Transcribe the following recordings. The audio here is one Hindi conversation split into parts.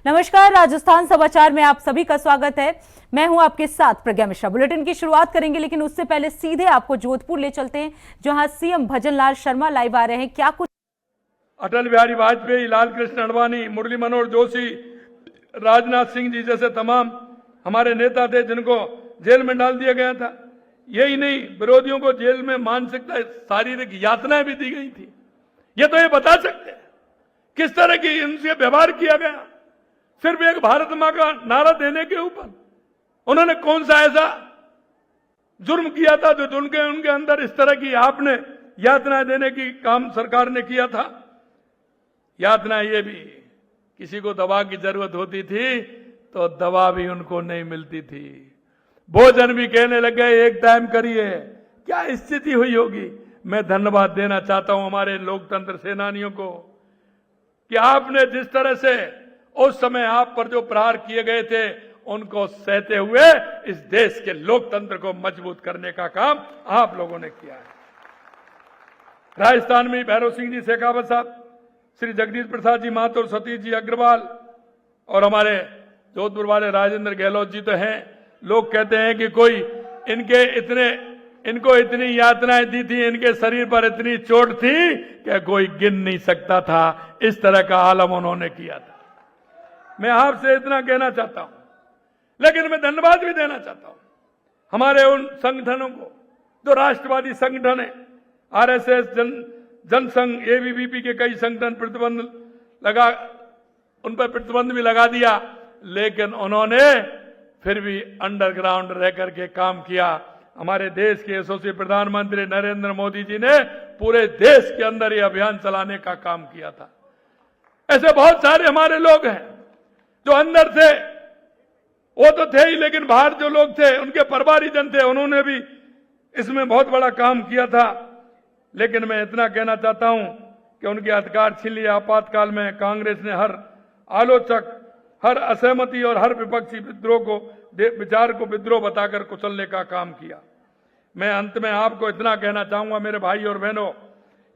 नमस्कार, राजस्थान समाचार में आप सभी का स्वागत है। मैं हूं आपके साथ प्रज्ञा मिश्रा। बुलेटिन की शुरुआत करेंगे, लेकिन उससे पहले सीधे आपको जोधपुर ले चलते हैं, जहां सीएम भजनलाल शर्मा लाइव आ रहे हैं। क्या कुछ अटल बिहारी वाजपेयी, लाल कृष्ण आडवाणी, मुरली मनोहर जोशी, राजनाथ सिंह जी जैसे तमाम हमारे नेता थे जिनको जेल में डाल दिया गया था। यही नहीं, विरोधियों को जेल में मानसिक शारीरिक यातनाएं भी दी गई थी। ये तो ये बता सकते हैं किस तरह की इनसे व्यवहार किया गया। सिर्फ एक भारत मां का नारा देने के ऊपर उन्होंने कौन सा ऐसा जुर्म किया था जो उनके अंदर इस तरह की आपने यातनाएं देने की काम सरकार ने किया था। यातना ये भी, किसी को दवा की जरूरत होती थी तो दवा भी उनको नहीं मिलती थी। भोजन भी कहने लग गए एक टाइम करिए। क्या स्थिति हुई होगी। मैं धन्यवाद देना चाहता हूं हमारे लोकतंत्र सेनानियों को कि आपने जिस तरह से उस समय आप पर जो प्रहार किए गए थे उनको सहते हुए इस देश के लोकतंत्र को मजबूत करने का काम आप लोगों ने किया है। राजस्थान में भैरव सिंह जी शेखावत साहब, श्री जगदीश प्रसाद जी महतो और सतीश जी अग्रवाल और हमारे जोधपुर वाले राजेंद्र गहलोत जी तो हैं। लोग कहते हैं कि कोई इनको इतनी यातनाएं दी थी, इनके शरीर पर इतनी चोट थी कि कोई गिन नहीं सकता था। इस तरह का आलम उन्होंने किया था। मैं आपसे इतना कहना चाहता हूं, लेकिन मैं धन्यवाद भी देना चाहता हूं हमारे उन संगठनों को जो राष्ट्रवादी संगठन है। आरएसएस, जनसंघ, एबीवीपी के कई संगठन उन पर प्रतिबंध भी लगा दिया, लेकिन उन्होंने फिर भी अंडरग्राउंड रह करके काम किया। हमारे देश के यशस्वी प्रधानमंत्री नरेंद्र मोदी जी ने पूरे देश के अंदर यह अभियान चलाने का काम किया था। ऐसे बहुत सारे हमारे लोग हैं जो अंदर थे, वो तो थे ही, लेकिन बाहर जो लोग थे उनके परिवारीजन थे, उन्होंने भी इसमें बहुत बड़ा काम किया था। लेकिन मैं इतना कहना चाहता हूं कि उनके अधिकार छीन लिए। आपातकाल में कांग्रेस ने हर आलोचक, हर असहमति और हर विपक्षी विचार को विद्रोह बताकर कुचलने का काम किया। मैं अंत में आपको इतना कहना चाहूंगा मेरे भाई और बहनों,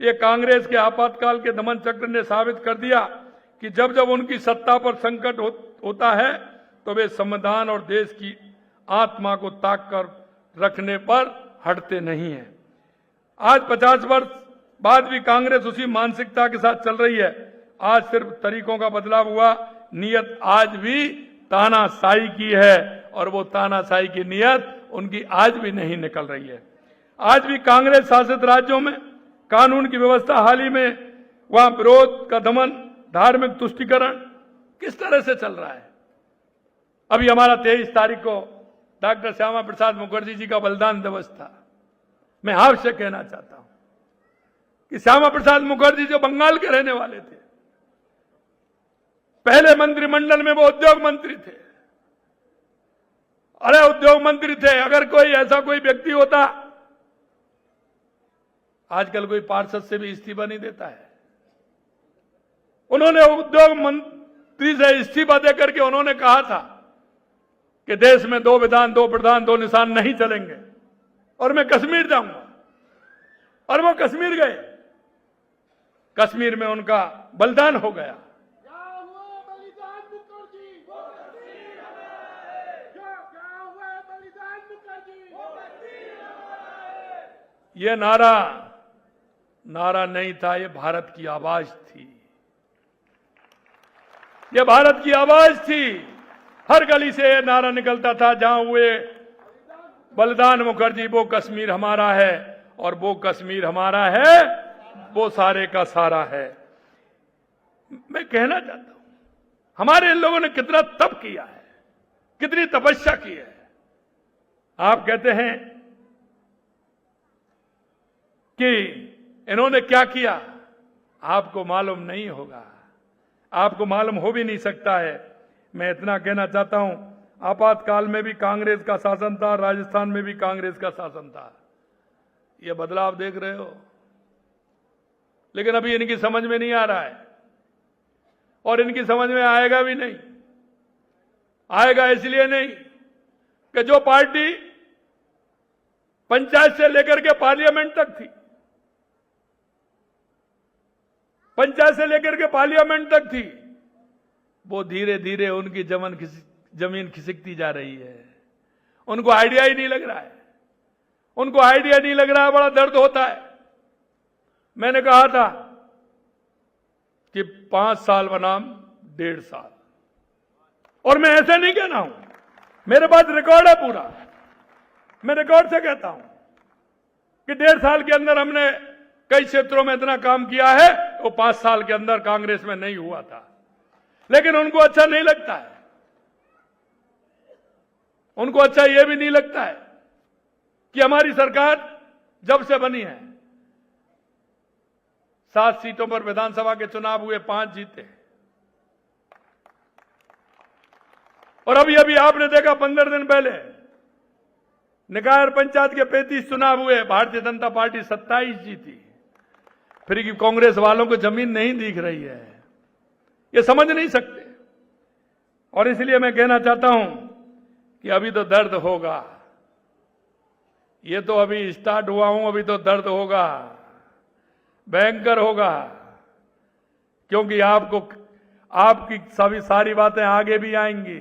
ये कांग्रेस के आपातकाल के दमन चक्र ने साबित कर दिया कि जब जब उनकी सत्ता पर संकट होता है तो वे संविधान और देश की आत्मा को ताक कर रखने पर हटते नहीं हैं। आज 50 वर्ष बाद भी कांग्रेस उसी मानसिकता के साथ चल रही है। आज सिर्फ तरीकों का बदलाव हुआ, नियत आज भी तानाशाही की है और वो तानाशाही की नियत उनकी आज भी नहीं निकल रही है। आज भी कांग्रेस शासित राज्यों में कानून की व्यवस्था हाल ही में वहां विरोध का दमन, धार्मिक तुष्टीकरण किस तरह से चल रहा है। अभी हमारा 23 तारीख को डॉक्टर श्यामा प्रसाद मुखर्जी जी का बलिदान दिवस था। मैं आपसे कहना चाहता हूं कि श्यामा प्रसाद मुखर्जी जो बंगाल के रहने वाले थे, पहले मंत्रिमंडल में वो उद्योग मंत्री थे। अरे उद्योग मंत्री थे, अगर कोई ऐसा कोई व्यक्ति होता, आजकल कोई पार्षद से भी इस्तीफा नहीं देता है। उन्होंने उद्योग मंत्री से इस्तीफा देकर के उन्होंने कहा था कि देश में 2 विधान, 2 प्रधान, 2 निशान नहीं चलेंगे और मैं कश्मीर जाऊंगा। और वो कश्मीर गए। कश्मीर में उनका बलिदान हो गया। ये नारा नहीं था, ये भारत की आवाज थी। ये भारत की आवाज थी। हर गली से ये नारा निकलता था, जहां हुए बलिदान मुखर्जी, वो कश्मीर हमारा है और वो कश्मीर हमारा है, वो सारे का सारा है। मैं कहना चाहता हूं हमारे इन लोगों ने कितना तप किया है, कितनी तपस्या की है। आप कहते हैं कि इन्होंने क्या किया, आपको मालूम नहीं होगा, आपको मालूम हो भी नहीं सकता है। मैं इतना कहना चाहता हूं, आपातकाल में भी कांग्रेस का शासन था, राजस्थान में भी कांग्रेस का शासन था। ये बदलाव देख रहे हो, लेकिन अभी इनकी समझ में नहीं आ रहा है और इनकी समझ में आएगा भी नहीं। आएगा इसलिए नहीं कि जो पार्टी पंचायत से लेकर के पार्लियामेंट तक थी, पंचायत से लेकर के पार्लियामेंट तक थी, वो धीरे धीरे उनकी जमीन खिसकती जा रही है। उनको आइडिया ही नहीं लग रहा है, उनको आइडिया नहीं लग रहा है, बड़ा दर्द होता है। मैंने कहा था कि 5 साल बनाम 1.5 साल, और मैं ऐसे नहीं कह रहा हूं, मेरे पास रिकॉर्ड है पूरा। मैं रिकॉर्ड से कहता हूं कि 1.5 साल के अंदर हमने कई क्षेत्रों में इतना काम किया है, वो 5 साल के अंदर कांग्रेस में नहीं हुआ था। लेकिन उनको अच्छा नहीं लगता है, उनको अच्छा यह भी नहीं लगता है कि हमारी सरकार जब से बनी है 7 सीटों पर विधानसभा के चुनाव हुए, 5 जीते। और अभी अभी आपने देखा 15 दिन पहले निकाय और पंचायत के 35 चुनाव हुए, भारतीय जनता पार्टी 27 जीती। फिर कि कांग्रेस वालों को जमीन नहीं दिख रही है, ये समझ नहीं सकते। और इसलिए मैं कहना चाहता हूं कि अभी तो दर्द होगा, ये तो अभी स्टार्ट हुआ हूं, अभी तो दर्द होगा, भयंकर होगा, क्योंकि आपकी सभी सारी बातें आगे भी आएंगी।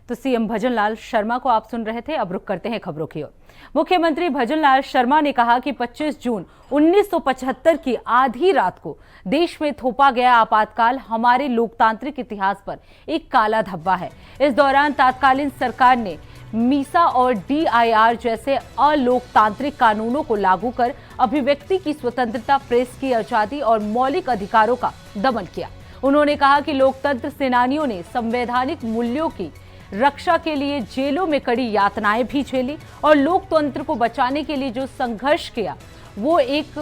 तो सीएम भजनलाल शर्मा को आप सुन रहे थे। अब रुक करते हैं खबरों की ओर। मुख्यमंत्री भजनलाल शर्मा ने कहा कि 25 जून 1975 की आधी रात को देश में थोपा गया आपातकाल हमारे लोकतांत्रिक इतिहास पर एक काला धब्बा है। इस दौरान तत्कालीन सरकार ने मीसा और DIR जैसे अलोकतांत्रिक कानूनों को लागू कर अभिव्यक्ति की स्वतंत्रता, प्रेस की आजादी और मौलिक अधिकारों का दमन किया। उन्होंने कहा कि लोकतंत्र सेनानियों ने संवैधानिक मूल्यों की रक्षा के लिए जेलों में कड़ी यातनाएं भी झेली और लोकतंत्र को बचाने के लिए जो संघर्ष किया वो एक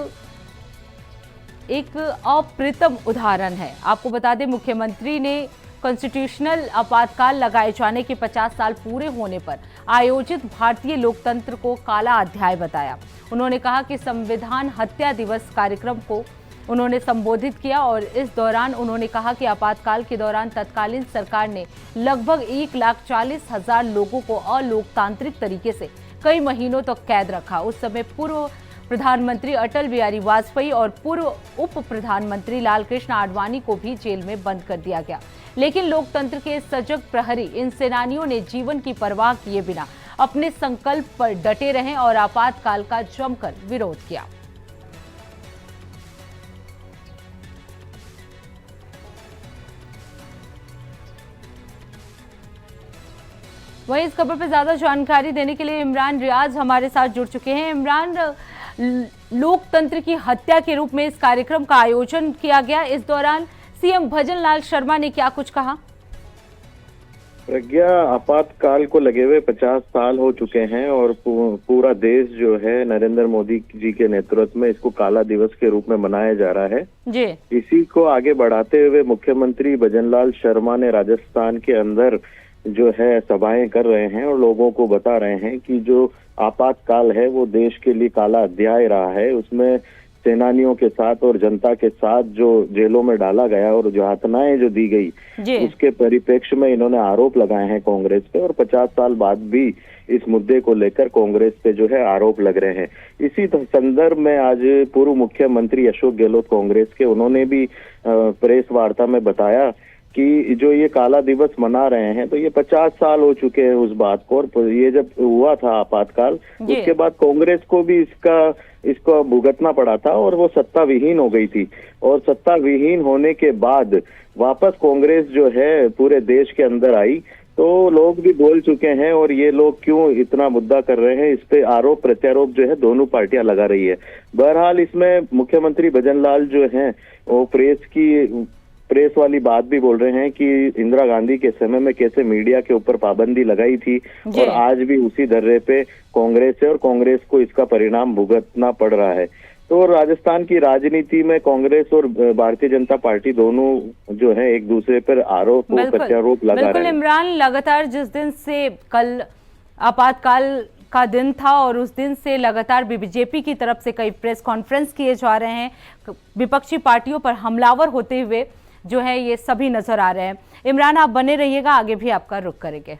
अप्रतिम उदाहरण है। आपको बता दें, मुख्यमंत्री ने कॉन्स्टिट्यूशनल आपातकाल लगाए जाने के 50 साल पूरे होने पर आयोजित भारतीय लोकतंत्र को काला अध्याय बताया। उन्होंने कहा कि संविधान हत्या दिवस कार्यक्रम को उन्होंने संबोधित किया और इस दौरान उन्होंने कहा कि आपातकाल के दौरान तत्कालीन सरकार ने लगभग 1,40,000 लोगों को अलोकतांत्रिक तरीके से कई महीनों तक कैद रखा। उस समय पूर्व प्रधानमंत्री अटल बिहारी वाजपेयी और पूर्व उप प्रधानमंत्री लालकृष्ण आडवाणी को भी जेल में बंद कर दिया गया। लेकिन लोकतंत्र के सजग प्रहरी इन सेनानियों ने जीवन की परवाह किए बिना अपने संकल्प पर डटे रहे और आपातकाल का जमकर विरोध किया। वहीं इस खबर पर ज्यादा जानकारी देने के लिए इमरान रियाज हमारे साथ जुड़ चुके हैं। इमरान, लोकतंत्र की हत्या के रूप में इस कार्यक्रम का आयोजन किया गया, इस दौरान सीएम भजनलाल शर्मा ने क्या कुछ कहा? प्रज्ञा, आपातकाल को लगे हुए 50 साल हो चुके हैं और पूरा देश जो है नरेंद्र मोदी जी के नेतृत्व में इसको काला दिवस के रूप में मनाया जा रहा है जी। इसी को आगे बढ़ाते हुए मुख्यमंत्री भजनलाल शर्मा ने राजस्थान के अंदर जो है सभाएं कर रहे हैं और लोगों को बता रहे हैं कि जो आपातकाल है वो देश के लिए काला अध्याय रहा है। उसमें सेनानियों के साथ और जनता के साथ जो जेलों में डाला गया और जो यातनाएं जो दी गई, उसके परिप्रेक्ष्य में इन्होंने आरोप लगाए हैं कांग्रेस पे और 50 साल बाद भी इस मुद्दे को लेकर कांग्रेस पे जो है आरोप लग रहे हैं। इसी संदर्भ में आज पूर्व मुख्यमंत्री अशोक गहलोत कांग्रेस के, उन्होंने भी प्रेस वार्ता में बताया कि जो ये काला दिवस मना रहे हैं तो ये 50 साल हो चुके हैं उस बात को, और ये जब हुआ था आपातकाल उसके बाद कांग्रेस को भी इसको भुगतना पड़ा था और वो सत्ता विहीन हो गई थी। और सत्ता विहीन होने के बाद वापस कांग्रेस जो है पूरे देश के अंदर आई, तो लोग भी बोल चुके हैं और ये लोग क्यों इतना मुद्दा कर रहे हैं, इस पे आरोप प्रत्यारोप जो है दोनों पार्टियां लगा रही है। बहरहाल इसमें मुख्यमंत्री भजनलाल जो हैं वो प्रेस वाली बात भी बोल रहे हैं कि इंदिरा गांधी के समय में कैसे मीडिया के ऊपर पाबंदी लगाई थी और आज भी उसी दर्रे पे कांग्रेस है और कांग्रेस को इसका परिणाम भुगतना पड़ रहा है। तो राजस्थान की राजनीति में कांग्रेस और भारतीय जनता पार्टी दोनों जो है एक दूसरे पर आरोप और प्रत्यारोप लगा रहे हैं। बिल्कुल इमरान, लगातार जिस दिन से कल आपातकाल का दिन था और उस दिन से लगातार बीजेपी की तरफ से कई प्रेस कॉन्फ्रेंस किए जा रहे हैं, विपक्षी पार्टियों पर हमलावर होते हुए जो है ये सभी नजर आ रहे हैं। इमरान, आप बने रहिएगा, आगे भी आपका रुख करेंगे।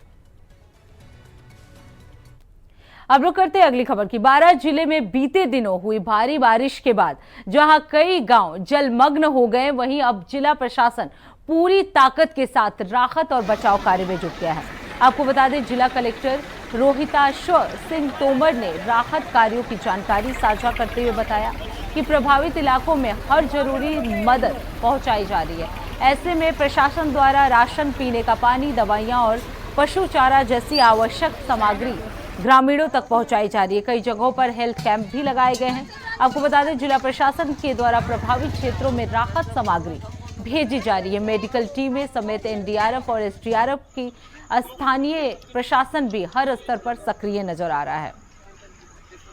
अब रुक करते हैं अगली खबर की। बारां जिले में बीते दिनों हुई भारी बारिश के बाद जहां कई गांव जलमग्न हो गए, वहीं अब जिला प्रशासन पूरी ताकत के साथ राहत और बचाव कार्य में जुट गया है। आपको बता दें, जिला कलेक्टर रोहिताक्ष सिंह तोमर ने राहत कार्यों की जानकारी साझा करते हुए बताया कि प्रभावित इलाकों में हर जरूरी मदद पहुंचाई जा रही है। ऐसे में प्रशासन द्वारा राशन, पीने का पानी, दवाइयां और पशु चारा जैसी आवश्यक सामग्री ग्रामीणों तक पहुंचाई जा रही है। कई जगहों पर हेल्थ कैंप भी लगाए गए हैं। आपको बता दें, जिला प्रशासन के द्वारा प्रभावित क्षेत्रों में राहत सामग्री भेजी जा रही है। मेडिकल टीमें समेत एनडीआरएफ और एसडीआरएफ की स्थानीय प्रशासन भी हर स्तर पर सक्रिय नजर आ रहा है।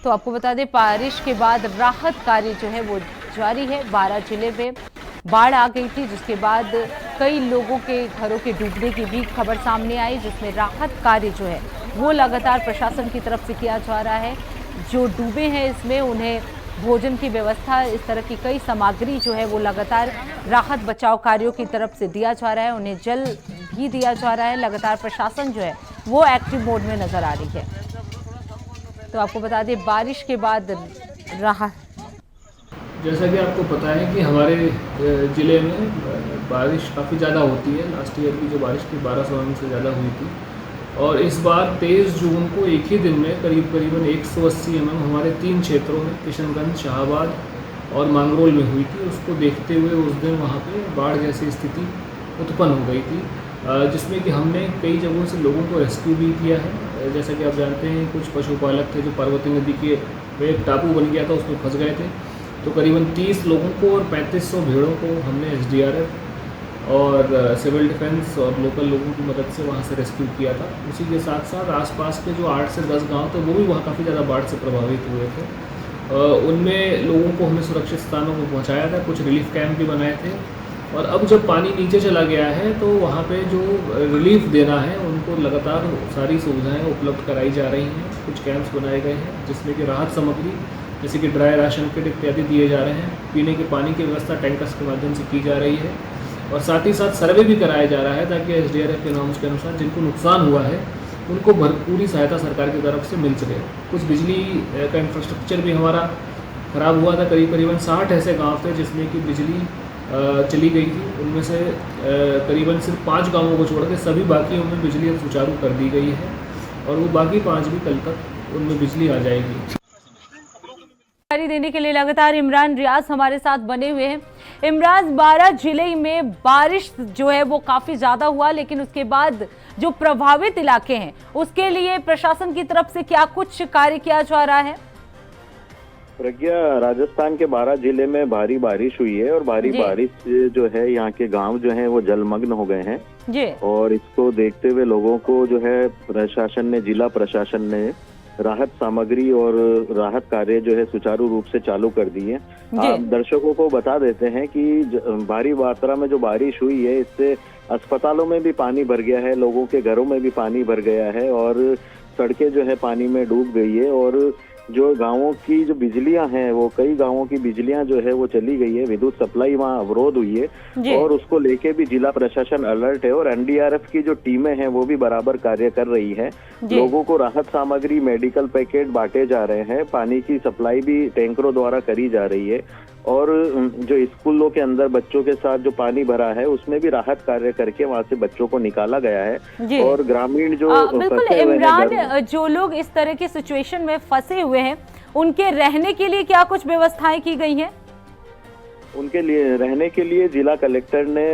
तो आपको बता दें, बारिश के बाद राहत कार्य जो है वो जारी है। बारां जिले में बाढ़ आ गई थी, जिसके बाद कई लोगों के घरों के डूबने की भी खबर सामने आई, जिसमें राहत कार्य जो है वो लगातार प्रशासन की तरफ से किया जा रहा है। जो डूबे हैं इसमें उन्हें भोजन की व्यवस्था, इस तरह की कई सामग्री जो है वो लगातार राहत बचाव कार्यों की तरफ से दिया जा रहा है। उन्हें जल भी दिया जा रहा है। लगातार प्रशासन जो है वो एक्टिव मोड में नजर आ रही है। तो आपको बता दें, बारिश के बाद राहत, जैसा कि आपको पता है कि हमारे ज़िले में बारिश काफ़ी ज़्यादा होती है। लास्ट ईयर की जो बारिश थी 1200 mm से ज़्यादा हुई थी, और इस बार 23 जून को एक ही दिन में करीबन 180 mm हमारे 3 क्षेत्रों में, किशनगंज, शाहबाद और मांगरोल में हुई थी। उसको देखते हुए उस दिन वहाँ पे बाढ़ जैसी स्थिति उत्पन्न हो गई थी, जिसमें कि हमने कई जगहों से लोगों को रेस्क्यू भी किया है। जैसा कि आप जानते हैं, कुछ पशुपालक थे जो पार्वती नदी के एक टापू बन गया था, उसमें फंस गए थे। तो करीबन 30 लोगों को और 3500 भेड़ों को हमने एसडीआरएफ और सिविल डिफेंस और लोकल लोगों की मदद से वहाँ से रेस्क्यू किया था। उसी के साथ साथ आसपास के जो 8 से 10 गांव थे वो भी वहाँ काफ़ी ज़्यादा बाढ़ से प्रभावित हुए थे। उनमें लोगों को हमने सुरक्षित स्थानों को पहुँचाया था। कुछ रिलीफ कैंप भी बनाए थे, और अब जब पानी नीचे चला गया है तो वहाँ पे जो रिलीफ देना है उनको लगातार सारी सुविधाएँ उपलब्ध कराई जा रही हैं। कुछ कैंप्स बनाए गए हैं जिसमें कि राहत सामग्री जैसे कि ड्राई राशन किट इत्यादि दिए जा रहे हैं। पीने के पानी की व्यवस्था टैंकर्स के माध्यम से की जा रही है, और साथ ही साथ सर्वे भी कराया जा रहा है ताकि एसडीआरएफ के नॉर्म्स के अनुसार जिनको नुकसान हुआ है उनको भरपूरी सहायता सरकार की तरफ से मिल सके। कुछ बिजली का इंफ्रास्ट्रक्चर भी हमारा ख़राब हुआ था। करीबन 60 ऐसे गाँव थे जिसमें कि बिजली चली गई थी। उनमें से करीबन सिर्फ 5 गाँवों को छोड़ के सभी बाकियों में बिजली सुचारू कर दी गई है, और वो बाकी 5 भी कल तक उनमें बिजली आ जाएगी। जानकारी देने के लिए लगातार इमरान रियाज हमारे साथ बने हुए हैं। इमरान, बारां जिले में बारिश जो है वो काफी ज्यादा हुआ, लेकिन उसके बाद जो प्रभावित इलाके हैं उसके लिए प्रशासन की तरफ से क्या कुछ कार्य किया जा रहा है? प्रज्ञा, राजस्थान के बारां जिले में भारी बारिश हुई है, और भारी बारिश जो है यहाँ के गांव जो हैं वो जलमग्न हो गए हैं जी। और इसको देखते हुए लोगों को जो है प्रशासन ने, जिला प्रशासन ने राहत सामग्री और राहत कार्य जो है सुचारू रूप से चालू कर दी है। आप दर्शकों को बता देते हैं कि भारी मात्रा में जो बारिश हुई है इससे अस्पतालों में भी पानी भर गया है, लोगों के घरों में भी पानी भर गया है, और सड़कें जो है पानी में डूब गई है। और जो गांवों की जो बिजलियां हैं वो, कई गांवों की बिजलियां जो है वो चली गई है, विद्युत सप्लाई वहां अवरोध हुई है, और उसको लेके भी जिला प्रशासन अलर्ट है, और एनडीआरएफ की जो टीमें हैं वो भी बराबर कार्य कर रही है। लोगों को राहत सामग्री, मेडिकल पैकेट बांटे जा रहे हैं, पानी की सप्लाई भी टैंकरों द्वारा करी जा रही है, और जो स्कूलों के अंदर बच्चों के साथ जो पानी भरा है उसमें भी राहत कार्य करके वहां से बच्चों को निकाला गया है। और ग्रामीण जो बिल्कुल इमरान, जो लोग इस तरह की सिचुएशन में फंसे हुए हैं उनके रहने के लिए क्या कुछ व्यवस्थाएं की गई हैं? उनके लिए रहने के लिए जिला कलेक्टर ने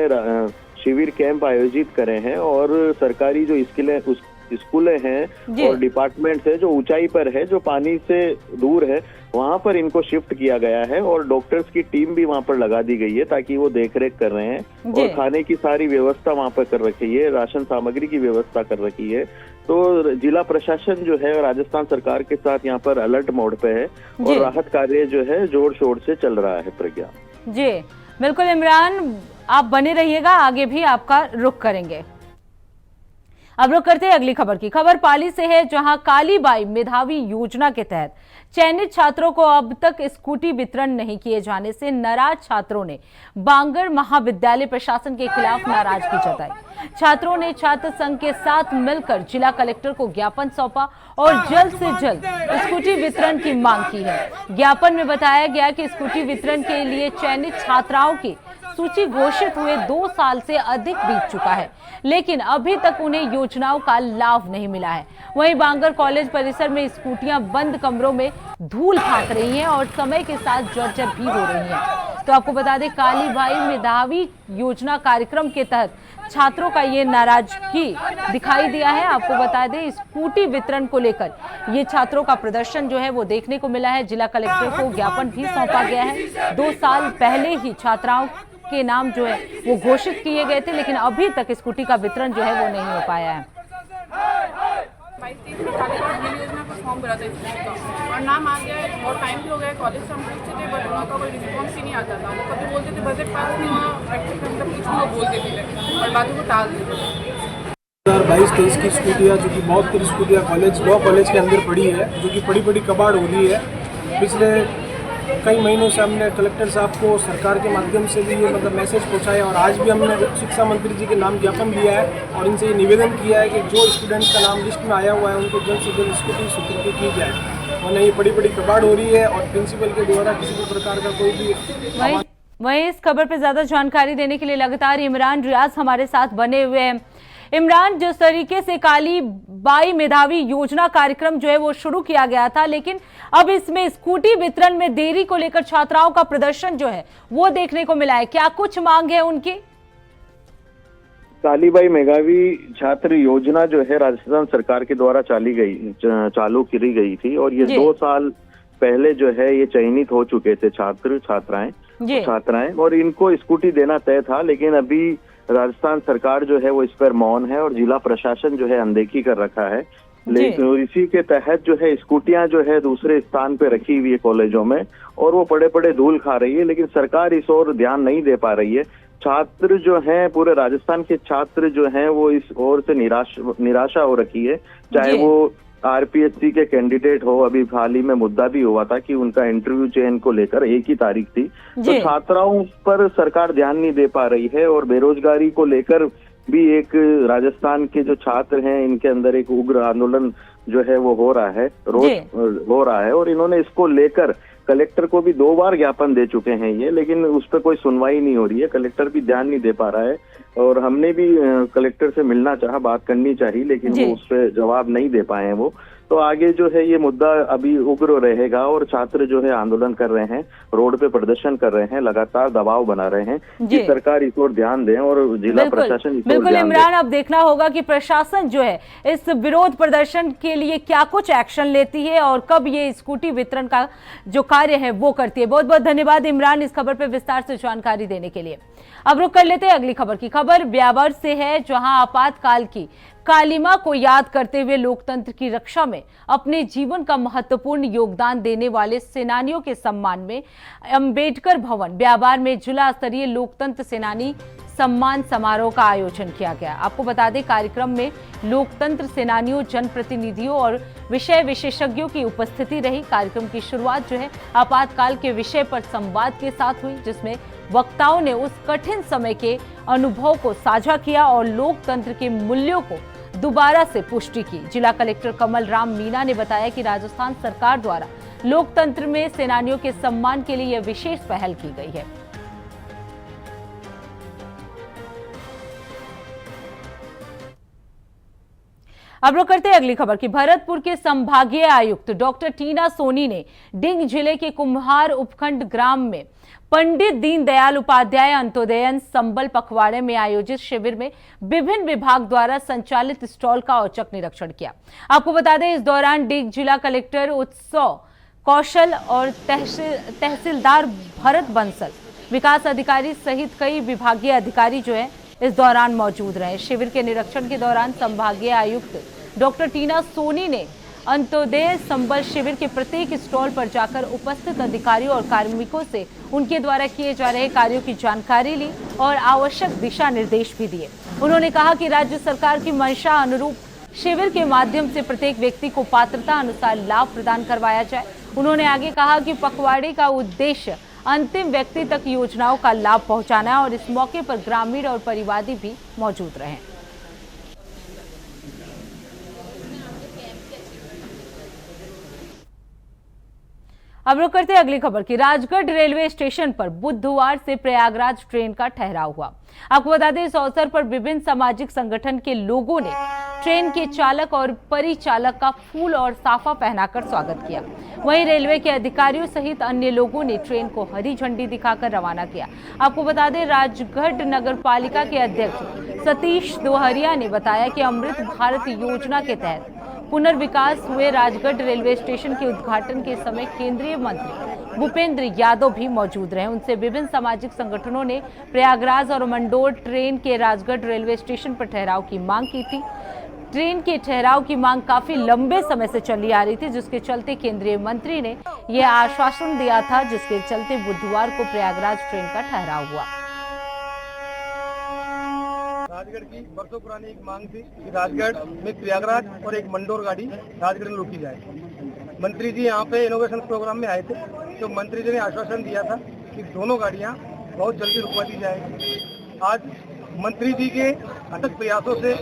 शिविर कैंप आयोजित करे हैं, और सरकारी जो स्कूलें हैं और डिपार्टमेंट है जो ऊंचाई पर है, जो पानी से दूर है, वहां पर इनको शिफ्ट किया गया है, और डॉक्टर्स की टीम भी वहां पर लगा दी गई है ताकि वो देखरेख कर रहे हैं, और खाने की सारी व्यवस्था वहां पर कर रखी है, राशन सामग्री की व्यवस्था कर रखी है। तो जिला प्रशासन जो है राजस्थान सरकार के साथ यहाँ पर अलर्ट मोड पे है, और राहत कार्य जो है जोर शोर से चल रहा है। प्रज्ञा जी बिल्कुल इमरान, आप बने रहिएगा, आगे भी आपका रुख करेंगे। अब रुक करते हैं अगली खबर की। खबर पाली से है, जहां कालीबाई मेधावी योजना के तहत चयनित छात्रों को अब तक स्कूटी वितरण नहीं किए जाने से नाराज छात्रों ने बांगर महाविद्यालय प्रशासन के खिलाफ नाराजगी जताई। छात्रों ने छात्र संघ के साथ मिलकर जिला कलेक्टर को ज्ञापन सौंपा और जल्द से जल्द स्कूटी वितरण की मांग की है। ज्ञापन में बताया गया कि स्कूटी वितरण के लिए चयनित छात्राओं की सूची घोषित हुए 2 साल से अधिक बीत चुका है, लेकिन अभी तक उन्हें योजनाओं का लाभ नहीं मिला है। वहीं बांगर कॉलेज परिसर में स्कूटियां बंद कमरों में धूल खाक रही हैं और समय के साथ जर्जर भी हो रही हैं। तो आपको बता दें, कालीबाई मेधावी योजना कार्यक्रम के तहत छात्रों का ये नाराजगी दिखाई दिया है। आपको बता दें, स्कूटी वितरण को लेकर ये छात्रों का प्रदर्शन जो है वो देखने को मिला है। जिला कलेक्टर को ज्ञापन भी सौंपा गया है। 2 साल पहले ही छात्राओं के नाम जो है वो घोषित किए गए थे, लेकिन अभी तक स्कूटी का वितरण जो है वो नहीं हो पाया है। 22-23 में योजना का फॉर्म भरा था स्कूल का और नाम आ गया है। बहुत टाइम भी हो गया, कॉलेज से हम पूछते थे बट उनका कोई रिस्पॉन्स ही नहीं आता था। वो कभी बोलते थे बजट पास नहीं हुआ, मतलब कुछ वो बोल देते थे और बातों को टाल देते थे। 2022-23 की स्कूटियाँ, जो कि बहुत सारी स्कूटियाँ लॉ कॉलेज के अंदर पड़ी है, जो कि बड़ी कबाड़ हो रही है। पिछले कई महीनों से हमने कलेक्टर साहब को सरकार के माध्यम से भी ये मैसेज पहुंचाया और आज भी हमने शिक्षा मंत्री जी के नाम ज्ञापन दिया है और इनसे ये निवेदन किया है कि जो स्टूडेंट्स का नाम लिस्ट में आया हुआ है उनको जल्द से जल्द स्कूटी स्वीकृत की जाए, वरना ये बड़ी कबाड़ हो रही है और प्रिंसिपल के द्वारा किसी भी प्रकार का कोई भी। वहीं इस खबर पर ज्यादा जानकारी देने के लिए लगातार इमरान रियाज हमारे साथ बने हुए हैं। इमरान, जिस तरीके से कालीबाई मेधावी योजना कार्यक्रम जो है वो शुरू किया गया था, लेकिन अब इसमें स्कूटी वितरण में देरी को लेकर छात्राओं का प्रदर्शन जो है वो देखने को मिला है। क्या कुछ मांग है उनकी? कालीबाई मेधावी छात्र योजना जो है राजस्थान सरकार के द्वारा चालू करी गई थी और ये 2 साल पहले जो है ये चयनित हो चुके थे छात्राएं और इनको स्कूटी देना तय था, लेकिन अभी राजस्थान सरकार जो है वो इस पर मौन है और जिला प्रशासन जो है अनदेखी कर रखा है। लेकिन इसी के तहत जो है स्कूटियां जो है दूसरे स्थान पे रखी हुई है कॉलेजों में और वो पड़े धूल खा रही है, लेकिन सरकार इस ओर ध्यान नहीं दे पा रही है। छात्र जो हैं, पूरे राजस्थान के छात्र जो हैं वो इस ओर से निराशा हो रखी है, चाहे वो आरपीएससी के कैंडिडेट हो। अभी हाल ही में मुद्दा भी हुआ था कि उनका इंटरव्यू चयन को लेकर एक ही तारीख थी, तो छात्राओं पर सरकार ध्यान नहीं दे पा रही है और बेरोजगारी को लेकर भी एक राजस्थान के जो छात्र हैं इनके अंदर एक उग्र आंदोलन जो है वो हो रहा है और इन्होंने इसको लेकर कलेक्टर को भी 2 बार ज्ञापन दे चुके हैं ये, लेकिन उस पर कोई सुनवाई नहीं हो रही है। कलेक्टर भी ध्यान नहीं दे पा रहा है और हमने भी कलेक्टर से मिलना चाहा, बात करनी चाहिए, लेकिन वो उस पर जवाब नहीं दे पाए हैं वो। तो आगे जो है ये मुद्दा अभी उग्र रहेगा और छात्र जो है आंदोलन कर रहे हैं, रोड पे प्रदर्शन कर रहे हैं, लगातार दबाव बना रहे हैं कि सरकार इस ओर ध्यान दे और जिला प्रशासन इस ओर ध्यान दे। इमरान, अब देखना होगा कि प्रशासन जो है इस विरोध प्रदर्शन के लिए क्या कुछ एक्शन लेती है और कब ये स्कूटी वितरण का जो कार्य है वो करती है। बहुत बहुत धन्यवाद इमरान इस खबर पर विस्तार से जानकारी देने के लिए। अब रुक कर लेते हैं अगली खबर की। खबर ब्यावर से है, जहां आपातकाल की कालिमा को याद करते हुए लोकतंत्र की रक्षा में अपने जीवन का महत्वपूर्ण योगदान देने वाले सेनानियों के सम्मान में अंबेडकर भवन ब्यावर में जिला स्तरीय लोकतंत्र सेनानी सम्मान समारोह का आयोजन किया गया। आपको बता दें, कार्यक्रम में लोकतंत्र सेनानियों, जनप्रतिनिधियों और विषय विशेषज्ञों की उपस्थिति रही। कार्यक्रम की शुरुआत जो है आपातकाल के विषय पर संवाद के साथ हुई, जिसमें वक्ताओं ने उस कठिन समय के अनुभव को साझा किया और लोकतंत्र के मूल्यों को दोबारा से पुष्टि की। जिला कलेक्टर कमल राम मीना ने बताया कि राजस्थान सरकार द्वारा लोकतंत्र में सेनानियों के सम्मान के लिए यह विशेष पहल की गई है। अब रुक करते हैं अगली खबर की। भरतपुर के संभागीय आयुक्त डॉक्टर टीना सोनी ने डिंग जिले के कुम्हार उपखंड ग्राम में पंडित दीनदयाल उपाध्याय अंत्योदय संबल पखवाड़े में आयोजित शिविर में विभिन्न विभाग द्वारा संचालित स्टॉल का औचक निरीक्षण किया। आपको बता दें, इस दौरान डिंग जिला कलेक्टर उत्सव कौशल और तहसीलदार भरत बंसल, विकास अधिकारी सहित कई विभागीय अधिकारी जो है इस दौरान मौजूद रहे। शिविर के निरीक्षण के दौरान संभागीय आयुक्त डॉक्टर टीना सोनी ने अंत्योदय संबल शिविर के प्रत्येक स्टॉल पर जाकर उपस्थित अधिकारियों और कार्मिकों से उनके द्वारा किए जा रहे कार्यों की जानकारी ली और आवश्यक दिशा निर्देश भी दिए। उन्होंने कहा कि राज्य सरकार की मंशा अनुरूप शिविर के माध्यम से प्रत्येक व्यक्ति को पात्रता अनुसार लाभ प्रदान करवाया जाए। उन्होंने आगे कहा कि पखवाड़े का उद्देश्य अंतिम व्यक्ति तक योजनाओं का लाभ पहुंचाना है और इस मौके पर ग्रामीण और परिवादी भी मौजूद रहे। अब रुक करते हैं अगली खबर की। राजगढ़ रेलवे स्टेशन पर बुधवार से प्रयागराज ट्रेन का ठहराव हुआ। आपको बता दें, इस अवसर पर विभिन्न सामाजिक संगठन के लोगों ने ट्रेन के चालक और परिचालक का फूल और साफा पहनाकर स्वागत किया। वहीं रेलवे के अधिकारियों सहित अन्य लोगों ने ट्रेन को हरी झंडी दिखाकर रवाना किया। आपको बता दें, राजगढ़ नगर पालिका के अध्यक्ष सतीश दोहरिया ने बताया कि अमृत भारत योजना के तहत पुनर्विकास हुए राजगढ़ रेलवे स्टेशन के उद्घाटन के समय केंद्रीय मंत्री भूपेंद्र यादव भी मौजूद रहे। उनसे विभिन्न सामाजिक संगठनों ने प्रयागराज और मंडोर ट्रेन के राजगढ़ रेलवे स्टेशन पर ठहराव की मांग की थी। ट्रेन के ठहराव की मांग काफी लंबे समय से चली आ रही थी, जिसके चलते केंद्रीय मंत्री ने यह आश्वासन दिया था, जिसके चलते बुधवार को प्रयागराज ट्रेन का ठहराव हुआ। राजगढ़ की बरसों पुरानी एक मांग थी कि राजगढ़ में प्रयागराज और एक मंडोर गाड़ी राजगढ़ में रोकी जाए। मंत्री जी यहाँ पे इनोवेशन प्रोग्राम में आए थे, तो मंत्री जी ने आश्वासन दिया था कि दोनों गाड़ियाँ बहुत जल्दी रुकवा दी जाएगी। आज मंत्री जी के अथक प्रयासों से,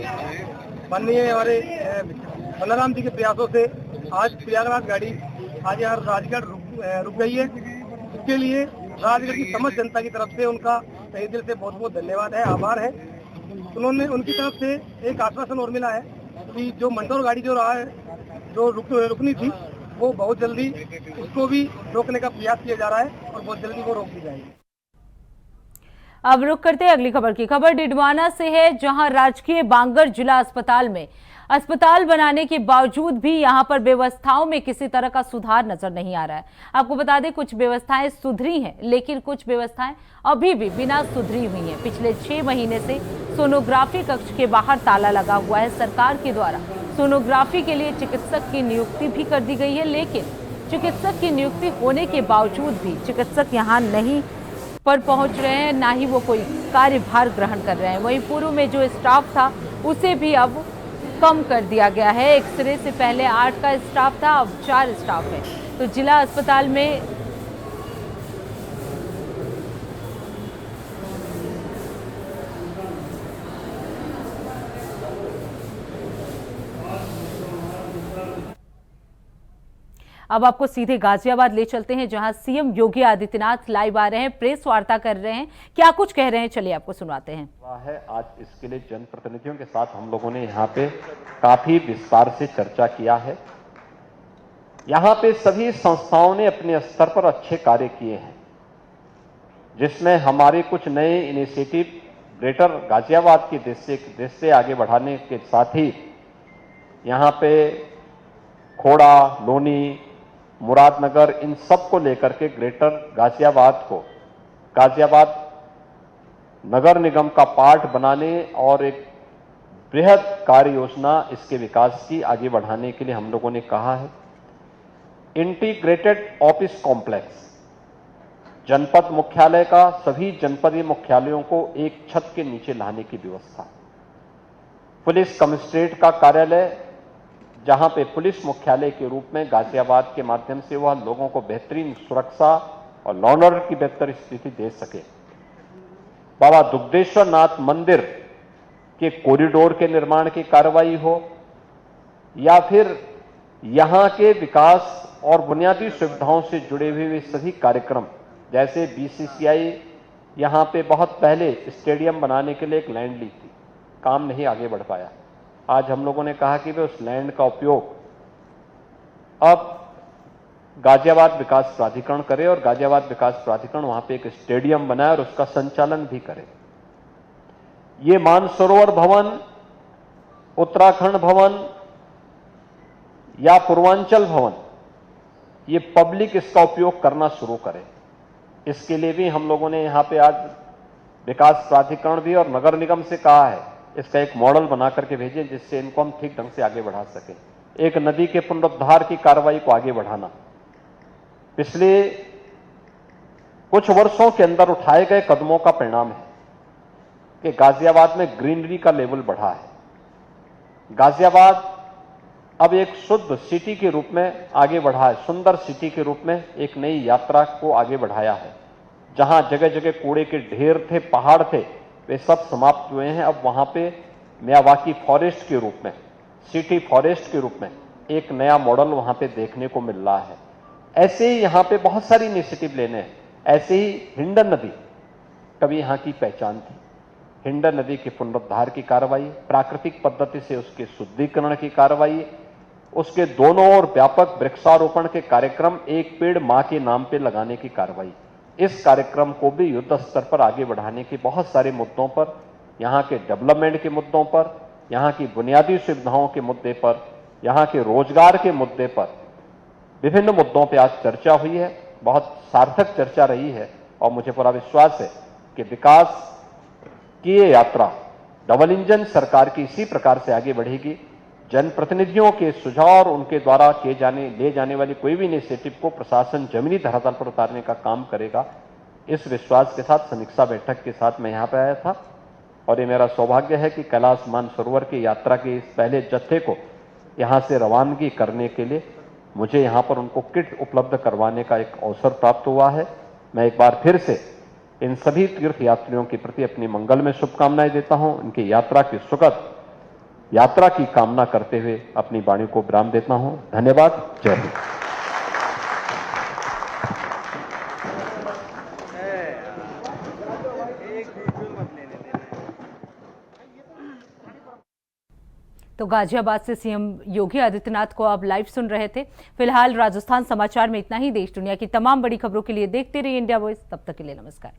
माननीय हमारे बलराम जी के प्रयासों से आज प्रयागराज गाड़ी आज यहाँ राजगढ़ रुक गई है। इसके लिए राजगढ़ की समस्त जनता की तरफ से उनका तहे दिल से बहुत बहुत धन्यवाद है, आभार है। उन्होंने उनकी तरफ से एक आश्वासन और मिला है कि जो मंडोर गाड़ी जो रहा है, जो रुकनी थी, वो बहुत जल्दी उसको भी रोकने का प्रयास किया जा रहा है और बहुत जल्दी वो रोक दी जाएगी। अब रुक करते हैं अगली खबर की। खबर डिडवाना से है, जहां राजकीय बांगर जिला अस्पताल में अस्पताल बनाने के बावजूद भी यहां पर व्यवस्थाओं में किसी तरह का सुधार नजर नहीं आ रहा है। आपको बता दें, कुछ व्यवस्थाएं सुधरी हैं, लेकिन कुछ व्यवस्थाएं अभी भी बिना सुधरी हुई हैं। पिछले 6 महीने से सोनोग्राफी कक्ष के बाहर ताला लगा हुआ है। सरकार के द्वारा सोनोग्राफी के लिए चिकित्सक की नियुक्ति भी कर दी गई है, लेकिन चिकित्सक की नियुक्ति होने के बावजूद भी चिकित्सक यहाँ नहीं पर पहुंच रहे हैं, ना ही वो कोई कार्यभार ग्रहण कर रहे हैं। वहीं पूर्व में जो स्टाफ था उसे भी अब कम कर दिया गया है। एक्सरे से पहले 8 का स्टाफ था, अब 4 स्टाफ है। तो जिला अस्पताल में अब आपको सीधे गाजियाबाद ले चलते हैं, जहां सीएम योगी आदित्यनाथ लाइव आ रहे हैं, प्रेस वार्ता कर रहे हैं। क्या कुछ कह रहे हैं, चलिए आपको सुनाते हैं। आज इसके लिए जनप्रतिनिधियों के साथ हम लोगों ने यहाँ पे काफी विस्तार से चर्चा किया है। यहाँ पे सभी संस्थाओं ने अपने स्तर पर अच्छे कार्य किए हैं, जिसमें हमारे कुछ नए इनिशिएटिव ग्रेटर गाजियाबाद के देश से आगे बढ़ाने के साथ ही यहाँ पे खोड़ा, लोनी, मुरादनगर, इन सब को लेकर के ग्रेटर गाजियाबाद को गाजियाबाद नगर निगम का पार्ट बनाने और एक बृहद कार्य योजना इसके विकास की आगे बढ़ाने के लिए हम लोगों ने कहा है। इंटीग्रेटेड ऑफिस कॉम्प्लेक्स, जनपद मुख्यालय का सभी जनपदीय मुख्यालयों को एक छत के नीचे लाने की व्यवस्था, पुलिस कमिश्नरेट का कार्यालय जहां पे पुलिस मुख्यालय के रूप में गाजियाबाद के माध्यम से वह लोगों को बेहतरीन सुरक्षा और लॉ एंड ऑर्डर की बेहतर स्थिति दे सके। बाबा दुग्धेश्वर नाथ मंदिर के कॉरिडोर के निर्माण की कार्रवाई हो या फिर यहां के विकास और बुनियादी सुविधाओं से जुड़े हुए सभी कार्यक्रम, जैसे बीसीसीआई यहां पे बहुत पहले स्टेडियम बनाने के लिए एक लैंड ली थी, काम नहीं आगे बढ़ पाया। आज हम लोगों ने कहा कि वे उस लैंड का उपयोग अब गाजियाबाद विकास प्राधिकरण करे और गाजियाबाद विकास प्राधिकरण वहां पे एक स्टेडियम बनाए और उसका संचालन भी करे। ये मानसरोवर भवन, उत्तराखंड भवन या पूर्वांचल भवन, ये पब्लिक इसका उपयोग करना शुरू करे। इसके लिए भी हम लोगों ने यहाँ पे आज विकास प्राधिकरण भी और नगर निगम से कहा है, इसका एक मॉडल बना करके भेजें, जिससे इनको हम ठीक ढंग से आगे बढ़ा सके। एक नदी के पुनरुद्धार की कार्रवाई को आगे बढ़ाना, पिछले कुछ वर्षों के अंदर उठाए गए कदमों का परिणाम है। कि गाजियाबाद में ग्रीनरी का लेवल बढ़ा है। गाजियाबाद अब एक शुद्ध सिटी के रूप में आगे बढ़ा है, सुंदर सिटी के रूप में एक नई यात्रा को आगे बढ़ाया है। जहां जगह जगह कूड़े के ढेर थे, पहाड़ थे, वे सब समाप्त हुए हैं। अब वहां पे मियावाकी फॉरेस्ट के रूप में, सिटी फॉरेस्ट के रूप में एक नया मॉडल वहां पे देखने को मिल रहा है। ऐसे ही यहां पे बहुत सारी इनिशिएटिव लेने हैं। ऐसे ही हिंडन नदी कभी यहां की पहचान थी। हिंडन नदी के पुनरुद्धार की कार्रवाई, प्राकृतिक पद्धति से उसके शुद्धिकरण की कार्रवाई, उसके दोनों ओर व्यापक वृक्षारोपण के कार्यक्रम, एक पेड़ मां के नाम पे लगाने की कार्रवाई, इस कार्यक्रम को भी युद्ध स्तर पर आगे बढ़ाने के बहुत सारे मुद्दों पर, यहां के डेवलपमेंट के मुद्दों पर, यहां की बुनियादी सुविधाओं के मुद्दे पर, यहां के रोजगार के मुद्दे पर, विभिन्न मुद्दों पर आज चर्चा हुई है। बहुत सार्थक चर्चा रही है और मुझे पूरा विश्वास है कि विकास की ये यात्रा डबल इंजन सरकार की इसी प्रकार से आगे बढ़ेगी। जनप्रतिनिधियों के सुझाव और उनके द्वारा ले जाने वाली कोई भी इनिशिएटिव को प्रशासन जमीनी धरातल पर उतारने का काम करेगा। इस विश्वास के साथ समीक्षा बैठक के साथ मैं यहां पर आया था और ये मेरा सौभाग्य है कि कैलाश मानसरोवर की यात्रा के इस पहले जत्थे को यहां से रवानगी करने के लिए मुझे यहां पर उनको किट उपलब्ध करवाने का एक अवसर प्राप्त हुआ है। मैं एक बार फिर से इन सभी तीर्थ यात्रियों के प्रति अपनी मंगल में शुभकामनाएं देता हूं। इनकी यात्रा की सुखद यात्रा की कामना करते हुए अपनी वाणी को विराम देता हूं। धन्यवाद। जय हिंद। तो गाजियाबाद से सीएम योगी आदित्यनाथ को आप लाइव सुन रहे थे। फिलहाल राजस्थान समाचार में इतना ही। देश दुनिया की तमाम बड़ी खबरों के लिए देखते रहिए इंडिया वॉइस। तब तक के लिए नमस्कार।